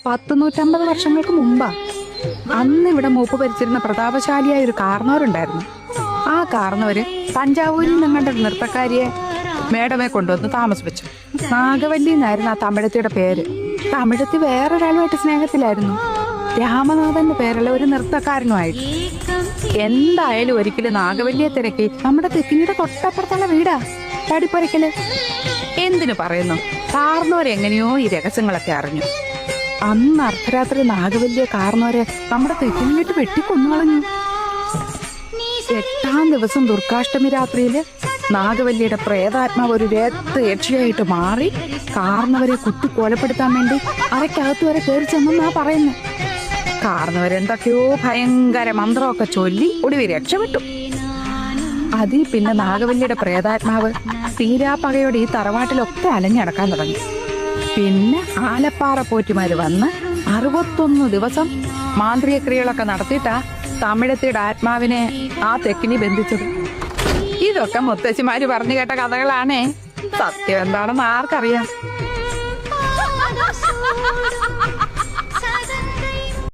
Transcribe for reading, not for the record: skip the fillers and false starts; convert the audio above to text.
150 വർഷങ്ങൾക്ക് മുമ്പാ. അന്ന് ഇവിടെ മൂപ്പ് ഭരിച്ചിരുന്ന പ്രതാപശാലിയായ ഒരു കാർന്നവരുണ്ടായിരുന്നു. ആ കാർന്നവര് തഞ്ചാവൂരിൽ നിങ്ങളുടെ നൃത്തക്കാരിയെ മേഡമെ കൊണ്ടുവന്ന് താമസിപ്പിച്ചു. നാഗവല്ലി എന്നായിരുന്നു ആ തമിഴത്തിയുടെ പേര്. തമിഴത്തി വേറൊരാളുമായിട്ട് സ്നേഹത്തിലായിരുന്നു. രാമനാഥന്റെ പേരുള്ള ഒരു നൃത്തക്കാരനുമായിട്ട്. എന്തായാലും ഒരിക്കലും നാഗവല്ലിയെ തിരക്കി നമ്മുടെ തെക്കിനിയുടെ തൊട്ടപ്പുറത്തുള്ള വീടാ പടിപ്പുരക്കല്. എന്തിനു പറയുന്നു, കാർന്നവരെങ്ങനെയോ ഈ രഹസ്യങ്ങളൊക്കെ അറിഞ്ഞു. അന്ന് അർദ്ധരാത്രി നാഗവല്ലിയെ കാർന്നവരെ നമ്മുടെ തെക്കിനിട്ട് വെട്ടിക്കൊന്നുകളഞ്ഞു. 8-ാം ദിവസം ദുർഗാഷ്ടമി രാത്രിയില് നാഗവല്ലിയുടെ പ്രേതാത്മാവ് ഒരു രക്ത യക്ഷിയായിട്ട് മാറി കാർന്നവരെ കുത്തി കൊലപ്പെടുത്താൻ വേണ്ടി അരക്കകത്ത് വരെ കയറി ചെന്നാ പറയുന്നു. കാർന്നവരെന്തൊക്കെയോ ഭയങ്കര മന്ത്രമൊക്കെ ചൊല്ലി ഒടുവിൽ രക്ഷപ്പെട്ടു. അതിൽ പിന്നെ നാഗവല്ലിയുടെ പ്രേതാത്മാവ് തീരാപ്പകയോടെ ഈ തറവാട്ടിലൊക്കെ അലഞ്ഞടക്കാൻ തുടങ്ങി. പിന്നെ ആലപ്പാറ പോറ്റിമാര് വന്ന് 61 ദിവസം മാന്ത്രിക ക്രിയകളൊക്കെ നടത്തിയിട്ടാ തമിഴത്തിയുടെ ആത്മാവിനെ ആ തെക്കിനി ബന്ധിച്ചത്. ഇതൊക്കെ മുത്തശ്ശിമാര് പറഞ്ഞു കേട്ട കഥകളാണേ. സത്യം എന്താണെന്ന് ആർക്കറിയാം.